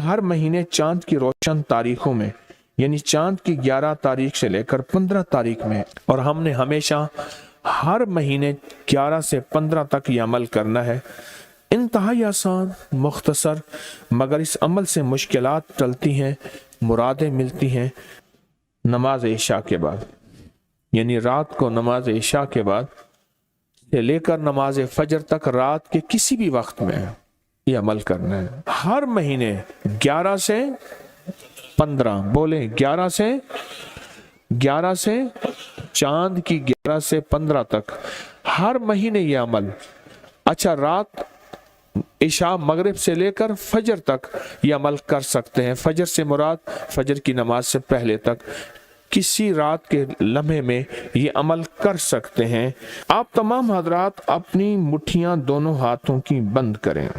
हर महीने चांद की रोशन तारीखों में, यानी चांद की 11 तारीख से लेकर 15 तारीख में, और हमने हमेशा हर महीने 11 से 15 तक ये अमल करना है। इंतहाई आसान, मुख्तसर, मगर इस अमल से मुश्किलात टलती हैं, मुरादें मिलती हैं। नमाज इशा के बाद, यानी रात को नमाज इशा के बाद से लेकर नमाज फजर तक रात के किसी भी वक्त में ये अमल करना है। हर महीने 11 से 15, बोले 11 से चांद की 11 से 15 तक हर महीने ये अमल। अच्छा, रात इशा मगरिब से लेकर फजर तक ये अमल कर सकते हैं। फजर से मुराद फजर की नमाज से पहले तक किसी रात के लम्हे में ये अमल कर सकते हैं। आप तमाम हजरात अपनी मुट्ठियां दोनों हाथों की बंद करें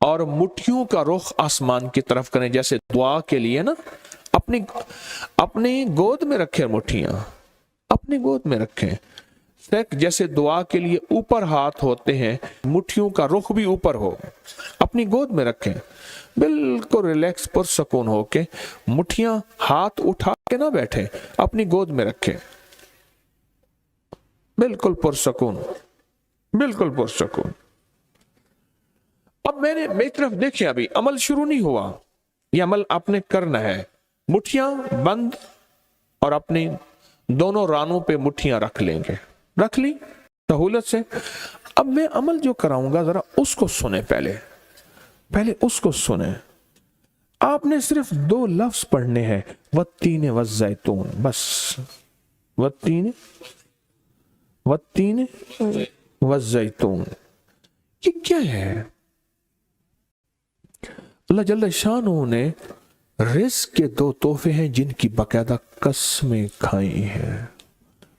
और मुट्ठियों का रुख आसमान की तरफ करें, जैसे दुआ के लिए ना अपनी गोद में रखें, मुट्ठियां अपनी गोद में रखें। जैसे दुआ के लिए ऊपर हाथ होते हैं, मुट्ठियों का रुख भी ऊपर हो, अपनी गोद में रखें। बिल्कुल रिलैक्स पुरसकून होके, मुट्ठियां हाथ उठा के ना बैठे, अपनी गोद में रखें, बिल्कुल पुरसकून, बिल्कुल पुरसकून। अब मेरी तरफ देखिए, अभी अमल शुरू नहीं हुआ, यह अमल आपने करना है। मुट्ठियां बंद और अपनी दोनों रानों पे मुट्ठियां रख लेंगे, रख ली सहूलत से। अब मैं अमल जो कराऊंगा जरा उसको सुने, पहले उसको सुने। आपने सिर्फ 2 लफ्ज पढ़ने हैं, वत्तीन वज़्ज़ैतून, बस वत्तीन वज़्ज़ैतून। ये क्या है? अल्लाह जल्ल शानहू ने रिज़्क़ के 2 तोहफे हैं जिनकी बाकायदा कसमें खाई हैं।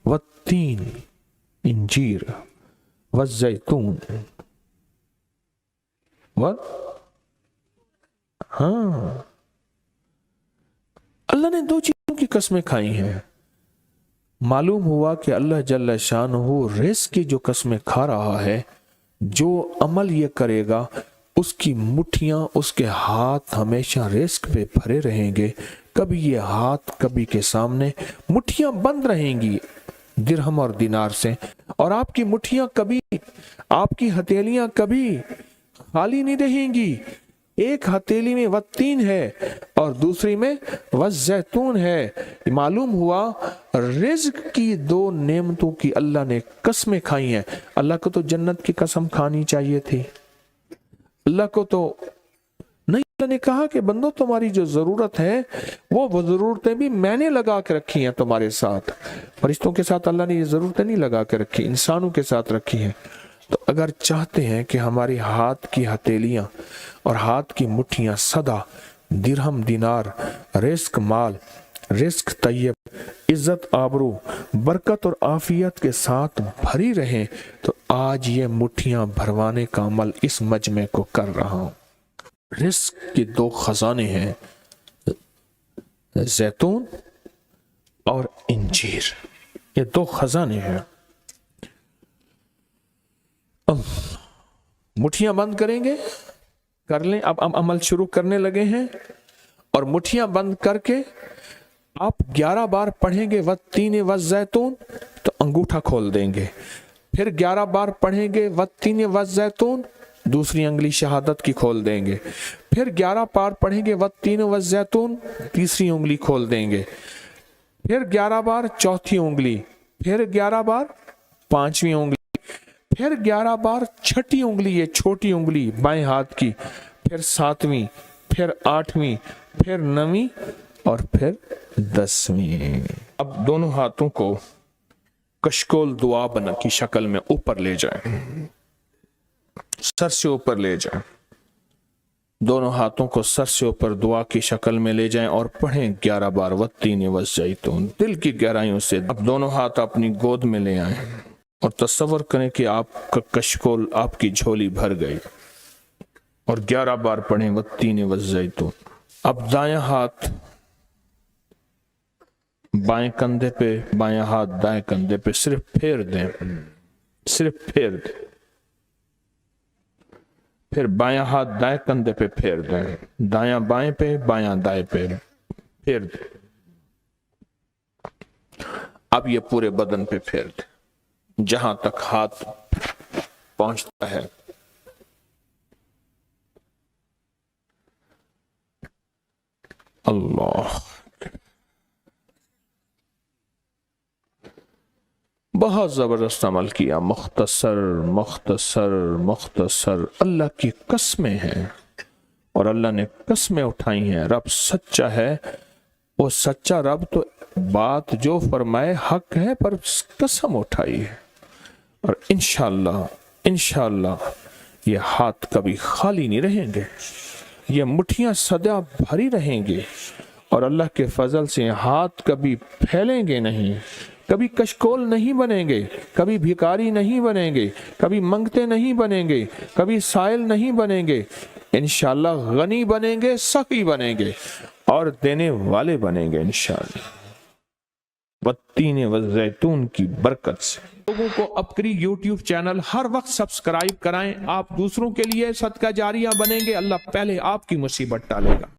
वत्तीन इंजीर, वज़्ज़ैतून, हाँ, अल्लाह ने 2 चीजों की कसमें खाई हैं। मालूम हुआ कि अल्लाह जल्ल शानहू रिज़्क़ की जो कसमें खा रहा है, जो अमल ये करेगा उसकी मुट्ठियां, उसके हाथ हमेशा रिज़्क़ पे भरे रहेंगे। कभी ये हाथ कभी के सामने, मुट्ठियां बंद रहेंगी दिरहम और दिनार से, और आपकी मुट्ठियां कभी, आपकी हथेलियां कभी खाली नहीं रहेंगी। एक हथेली में वत्तीन है और दूसरी में वज़्ज़ैतून है। मालूम हुआ रिज़्क़ की 2 नेमतों की अल्लाह ने कसमें खाई हैं। अल्लाह को तो जन्नत की कसम खानी चाहिए थी, अल्लाह को तो नहीं। अल्लाह ने कहा कि बंदो, तुम्हारी जो जरूरत है वो जरूरतें भी मैंने लगा के रखी हैं तुम्हारे साथ। फरिश्तों के साथ अल्लाह ने ये जरूरतें नहीं लगा के रखी, इंसानों के साथ रखी हैं। तो अगर चाहते हैं कि हमारी हाथ की हथेलियां और हाथ की मुट्ठियां सदा दिरहम, दिनार, रिज़्क़ माल, रिज़्क़ तैयब, इज्जत, आबरू, बरकत और आफियत के साथ भरी रहें, तो आज ये मुट्ठियां भरवाने का अमल इस मजमे को कर रहा हूं। रिज़्क़ के 2 खजाने हैं, जैतून और इंजीर, ये 2 खजाने हैं। मुट्ठियां बंद करेंगे, कर लें। अब अमल शुरू करने लगे हैं, और मुट्ठियां बंद करके आप 11 बार पढ़ेंगे वत्तीन वज़्ज़ैतून, तो अंगूठा खोल देंगे। फिर 11 बार पढ़ेंगे वत्तीन वज़्ज़ैतून, दूसरी अंगली शहादत की खोल देंगे। फिर 11 बार पढ़ेंगे वत्तीन वज़्ज़ैतून, तीसरी उंगली खोल देंगे। फिर 11 बार चौथी उंगली, फिर 11 बार पांचवी उंगली, फिर 11 बार छठी उंगली, ये छोटी उंगली बाएं हाथ की, फिर 7वीं, फिर 8वीं, फिर 9वीं और फिर 10वीं। अब दोनों हाथों को कशकोल दुआ बना की शक्ल में ऊपर ले जाएं, सर से ऊपर ले जाएं। दोनों हाथों को सर से ऊपर दुआ की शक्ल में ले जाएं और पढ़ें 11 बार वत्तीन वज़्ज़ैतून, दिल की गहराइयों से। अब दोनों हाथ अपनी गोद में ले आएं और तसव्वुर करें कि आपका कशकोल, आपकी झोली भर गई, और 11 बार पढ़ें वत्तीन वज़्ज़ैतून। अब दायां हाथ बाएं कंधे पे, बायां हाथ दाएं कंधे पे, सिर्फ फेर दें, सिर्फ फेर दें। پھر بایاں ہاتھ دائیں کندھے پہ پھیر دیں، دایاں بائیں پہ، بایاں دائیں پہ پھیر دیں۔ اب یہ پورے بدن پہ پھیر دیں جہاں تک ہاتھ پہنچتا ہے۔ اللہ، بہت زبردست عمل کیا، مختصر مختصر مختصر۔ اللہ کی قسمیں ہیں، اور اللہ نے قسمیں اٹھائی ہیں۔ رب سچا ہے، وہ سچا رب تو بات جو فرمائے حق ہے، پر قسم اٹھائی ہے۔ اور انشاءاللہ انشاءاللہ یہ ہاتھ کبھی خالی نہیں رہیں گے، یہ مٹھیاں سدا بھری رہیں گے، اور اللہ کے فضل سے ہاتھ کبھی پھیلیں گے نہیں، کبھی کشکول نہیں بنیں گے، کبھی بھکاری نہیں بنیں گے، کبھی منگتے نہیں بنیں گے، کبھی سائل نہیں بنیں گے، انشاءاللہ غنی بنیں گے، سخی بنیں گے، اور دینے والے بنیں گے انشاءاللہ، والتین والزیتون کی برکت سے۔ لوگوں کو اپکری یوٹیوب چینل ہر وقت سبسکرائب کرائیں، آپ دوسروں کے لیے صدقہ جاریہ بنیں گے، اللہ پہلے آپ کی مصیبت ٹالے گا۔